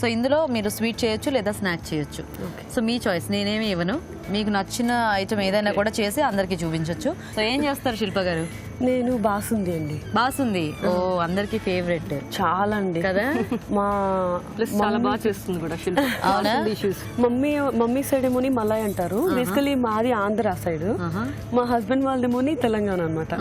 So ఇందులో మీరు sweet చేయొచ్చు లేదా స్నాక్ చేయొచ్చు. సో మీ చాయిస్, నేనేమి ఇవ్వను. మీకు నచ్చిన ఐటమ్ ఏదైనా కూడా చేసి అందరికి చూపించవచ్చు. సో ఏం చేస్తారు శిల్ప గారు? నేను బాసుంది అండి. బాసుంది, ఓ అందరికి ఫేవరెట్ చాలా అండి కదా. మా చాలా బాగా చేస్తుంది కూడా శిల్ప. అవునా? మమ్మీ సైడ్ ఏమోని మలాయ్ అంటారు. బేసికలీ మాది ఆంధ్ర సైడ్, మా హస్బెండ్ వాళ్ళదేమోని తెలంగాణ అనమాట.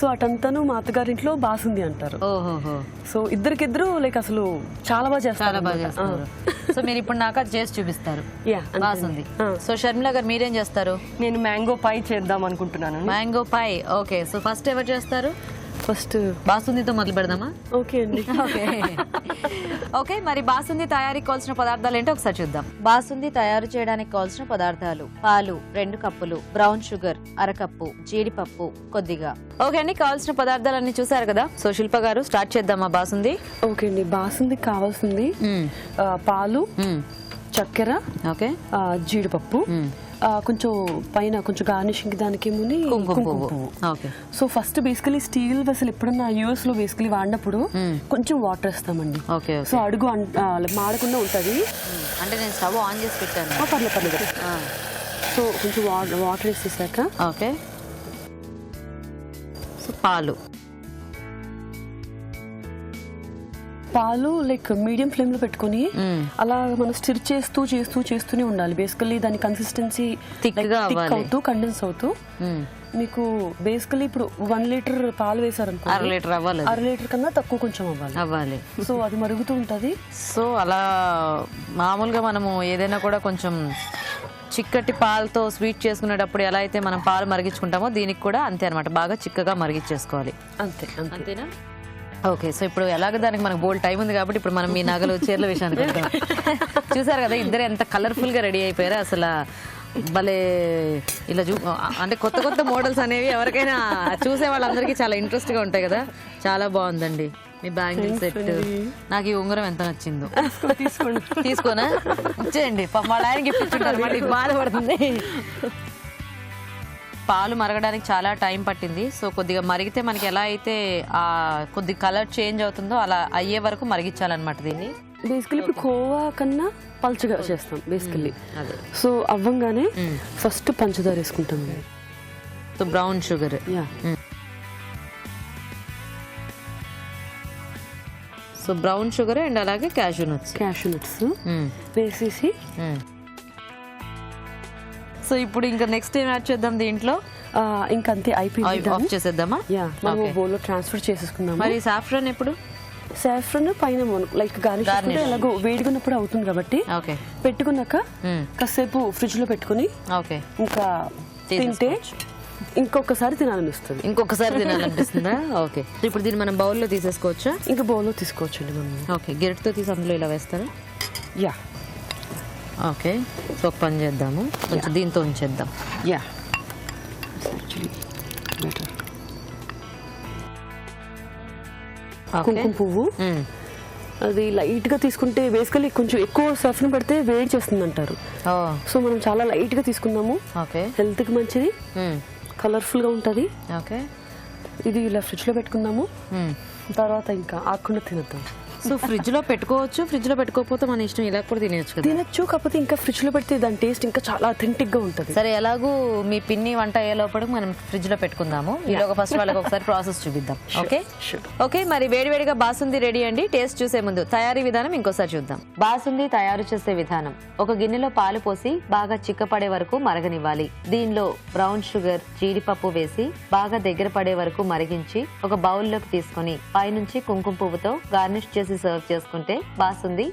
సో అటంతాను మా అత్తగారింట్లో బాసుంది అంటారు. ఓహోహో. సో ఇద్దరికిద్దరు లైక్ అసలు చాలా బాగా చాలా బాగా చేస్తారు. చేస్తారు. సో మీరు ఇప్పుడు నాకు అది చేసి చూపిస్తారు. Yeah, బాసుంది. సో షర్మిల గారు మీరేం చేస్తారు? నేను మ్యాంగో పై చేద్దాం అనుకుంటున్నాను. మ్యాంగో పై. ఓకే, సో ఫస్ట్ ఎవరు చేస్తారు? ఫస్ట్ బాసుందితో మొదలు పెడదామా? ఓకే అండి. ఓకే ఓకే, మరి బాసుంది తయారీకి కావాల్సిన పదార్థాలు ఏంటో ఒకసారి చూద్దాం. బాసుంది తయారు చేయడానికి కావాల్సిన పదార్థాలు: పాలు 2 కప్పులు, బ్రౌన్ షుగర్ 1/2 కప్పు, జీడిపప్పు కొద్దిగా. ఓకే అండి, కావాల్సిన పదార్థాలన్నీ చూసారు కదా. సో శిల్ప గారు స్టార్ట్ చేద్దామా బాసుంది? ఓకే అండి. బాసుంది కావాల్సింది పాలు, చక్కెర, ఓకే, జీడిపప్పు, కొంచెం పైన కొంచెం గార్నిషింగ్ దానికి ఏముంది కుంకుమ పువ్వు. Okay. So first basically steel vessel ఎప్పుడన్నా యూఎస్ లో బేసికలీ వాడినప్పుడు కొంచెం వాటర్ వేస్తామండి. ఓకే. సో అడుగు మాడకుండా ఉంటది. అంటే నేను స్టవ్ ఆన్ చేసి పెట్టాను. పర్లేదు. సో కొంచెం వాటర్ వేసేసాక ఓకే. సో పాలు లైక్ మీడియం ఫ్లేమ్ లో పెట్టుకుని అలా మనం స్టిర్ చేస్తూనే ఉండాలి. బేసికలీ దాని కన్సిస్టెన్సీ థిక్ అవుతూ కండెన్స్ అవుతూ మీకు బేసికలీ ఇప్పుడు 1 లీటర్ పాలు వేసారనుకో 1/2 లీటర్ అవ్వాలి. 1/2 లీటర్ కన్నా తక్కువ కొంచెం అవ్వాలి. సో అది మరుగుతూ ఉంటది. సో అలా మామూలుగా మనము ఏదైనా కూడా కొంచెం చిక్కటి పాలతో స్వీట్ చేసుకునేటప్పుడు ఎలా అయితే మనం పాలు మరిగించుకుంటామో దీనికి కూడా అంతే అనమాట. బాగా చిక్కగా మరిగించేసుకోవాలి. అంతేనా? ఓకే. సో ఇప్పుడు ఎలాగ దానికి మనకు బోల్డ్ టైం ఉంది కాబట్టి ఇప్పుడు మనం మీ నగలు చీరల విషయానికి వెళ్తాం. చూసారు కదా ఇద్దరు ఎంత కలర్ఫుల్ గా రెడీ అయిపోయారు. అసలు భలే ఇలా అంటే కొత్త మోడల్స్ అనేవి ఎవరికైనా చూసే వాళ్ళందరికీ చాలా ఇంట్రెస్ట్ గా ఉంటాయి కదా. చాలా బాగుందండి మీ బ్యాంగిల్ సెట్. నాకు ఈ ఉంగరం ఎంత నచ్చిందో. తీసుకోనా? ఇచ్చేయండి, వాళ్ళ ఆయన గిఫ్ట్ ఇచ్చుంటారు, మళ్ళీ బాధపడుతుంది. పాలు మరగడానికి చాలా టైం పట్టింది. సో కొద్దిగా మరిగితే మనకి ఎలా అయితే ఆ కొద్ది కలర్ చేంజ్ అవుతుందో అలా అయ్యే వరకు మరిగించాలన్నమాట దీన్ని. బేసికలీ ఇప్పుడు కోవా కన్నా పల్చగా చేస్తాం బేసికలీ. సో అవ్వంగానే ఫస్ట్ పంచదార వేసుకుంటాం. So brown sugar, so brown sugar and అలాగే క్యాషూ నట్స్ వేసేసి సో ఇప్పుడు ఇంకా నెక్స్ట్ ఏం యాడ్ చేద్దాం దీంట్లో? ఇంకా అంతే అయిపోయింది. ఆఫ్ చేసేద్దామా? మనం బౌల్ లో ట్రాన్స్ఫర్ చేసేసుకుందాం. మరి సాఫ్రాన్ ఎప్పుడు? సాఫ్రాన్ పైన లైక్ గార్నిష్ ఎలాగో వేడిగున్నప్పుడు అవుతుంది కాబట్టి పెట్టుకున్నాక కాసేపు ఫ్రిడ్జ్ లో పెట్టుకుని ఇంకా తింటే ఇంకొకసారి తినాలనిపిస్తుందా? ఓకే. ఇప్పుడు దీన్ని మనం బౌల్లో తీసేసుకోవచ్చా? ఇంకా బౌల్లో తీసుకోవచ్చు అండి మనం. ఓకే, గెరటితో తీసి అందులో ఇలా వేస్తారా? యా. ఓకే. సో ఒక పని చేద్దాము, కొంచెం దీంతో ఉంచేద్దాం. యా, కుంకుమ పువ్వు అది లైట్ గా తీసుకుంటే బేసికలీ కొంచెం ఎక్కువ సఫ్ని పెడితే వేడి చేస్తుంది అంటారు. సో మనం చాలా లైట్ గా తీసుకుందాము. హెల్త్ కి మంచిది, కలర్ఫుల్ గా ఉంటది. ఓకే. ఇది ఇలా ఫ్రిడ్జ్ లో పెట్టుకుందాము. తర్వాత ఇంకా ఆకుండా తినద్దాం. సో ఫ్రిడ్జ్ లో పెట్టుకోవచ్చు, ఫ్రిడ్జ్ లో పెట్టుకోకపోతే మన ఇష్టం, ఇలా కూడా తినొచ్చు. కాకపోతే ఇంకా ఫ్రిడ్జ్ లో పెడితే దాని టేస్ట్ ఇంకా చాలా అథెంటిక్ గా ఉంటుంది. సరే, ఎలాగూ మీ పిన్ని వంట అయ్యే లోపల మనం ఫ్రిడ్జ్ లో పెట్టుకుందాము. ఈలోగా ఫస్ట్ వాళ్ళకి ఒకసారి ప్రాసెస్ చూపిద్దాం. Okay okay. మరి వేడివేడిగా బాసుంది రెడీ అండి. టేస్ట్ చూసే ముందు తయారీ విధానం ఇంకోసారి చూద్దాం. బాసుంది తయారు చేసే విధానం: ఒక గిన్నెలో పాలు పోసి బాగా చిక్కపడే వరకు మరగనివ్వాలి. దీనిలో బ్రౌన్ షుగర్, జీడిపప్పు వేసి బాగా దగ్గర పడే వరకు మరిగించి ఒక బౌల్లోకి తీసుకుని పైనుంచి కుంకుమ పువ్వుతో గార్నిష్ చేసి సర్వ్ చేసుకుంటే బాసుంది